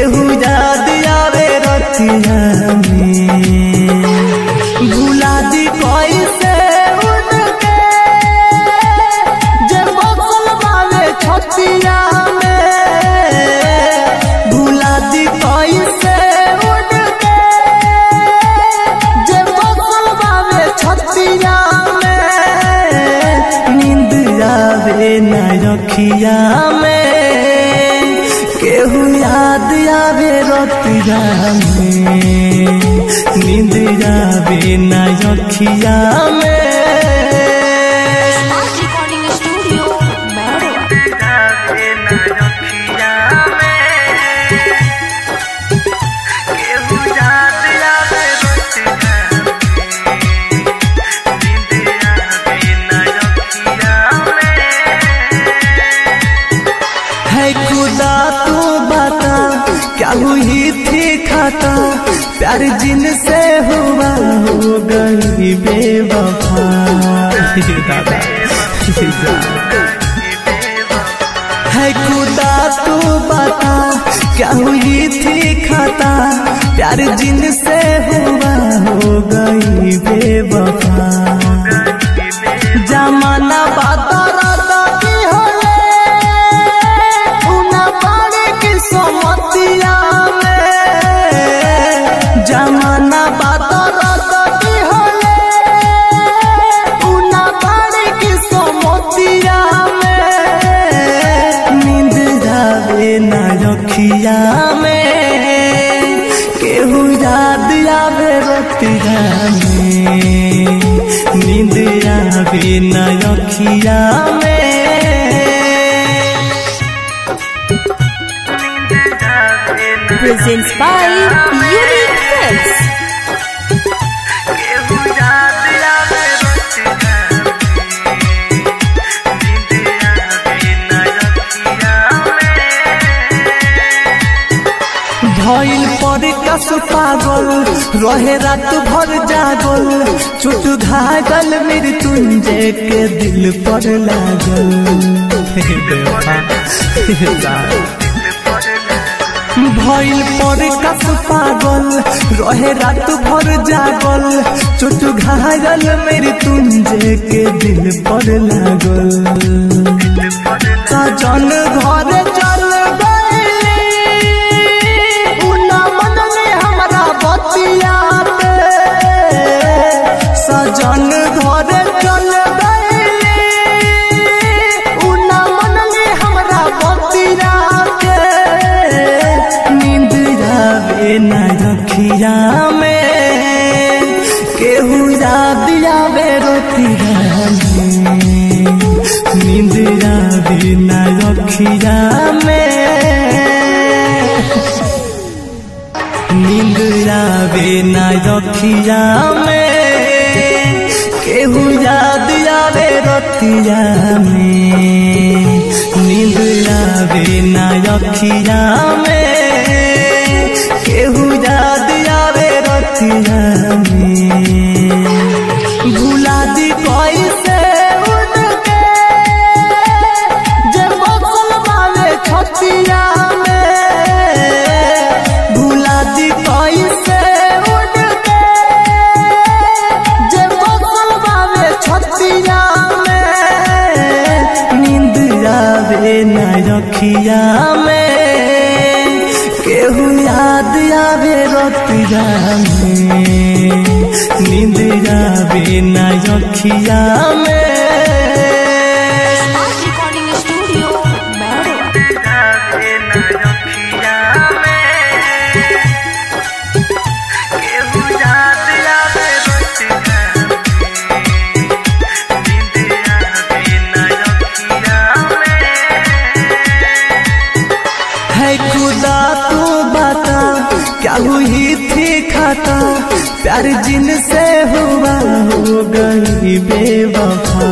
केहू याद आवे रतिया में। भुला दी कैसे उनके जे बसल बावे छतिया में। भुला दी कैसे उनके जे बसल बावे छतिया में। नींद आवे न रखिया में केहू याद आवे रतिया में। नींद आवे न रखिया में। खुदा तू बता क्या हुई थी खता प्यार जिनसे हुआ हो गई बेवफा। है खुदा तू बता क्या हुई थी खता प्यार जिनसे हुआ हो गई बेवफा। जमाना बाता समतिया में। जमाना बातरती होले उना बाड़ी की समतिया में। नींद जावे न रखिया में केहू याद आवे रतिया में। नींद आवे न रखिया में। Presents by Unique Films. भइल पर कस पागल रहे रात भर जागल। चोट घागल मृत्युंजय के दिल पर लागल। भइल पर कस पागल रहे रात भर जागल। चोट घायल मृत्युंजय के दिल पर लागल। सजन घर चल गइली उना मन में हमरा बतिया पे। सजन घर चल गइली उना मन में हमरा बतिया पे। न रखिया में केहू याद आवे रतिया में। नींद आवे न रखिया में। नींद आवे न रखिया में केहू याद आवे रतिया में। नींद आवे न रखिया में केहू याद आवे रतिया में। भुला दी कैसे उनके जे बसल बावे छतिया में। भुला दी कैसे उनके जे बसल बावे छतिया में। नींद आवे न रखिया में केहू याद आवे रतिया में। नींद आवे न रखिया में। खुदा तू बता क्या हुई थी खता प्यार जिनसे हुआ हो गई बेवफा।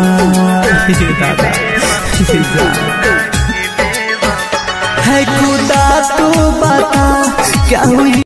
है खुदा तू बता क्या हुई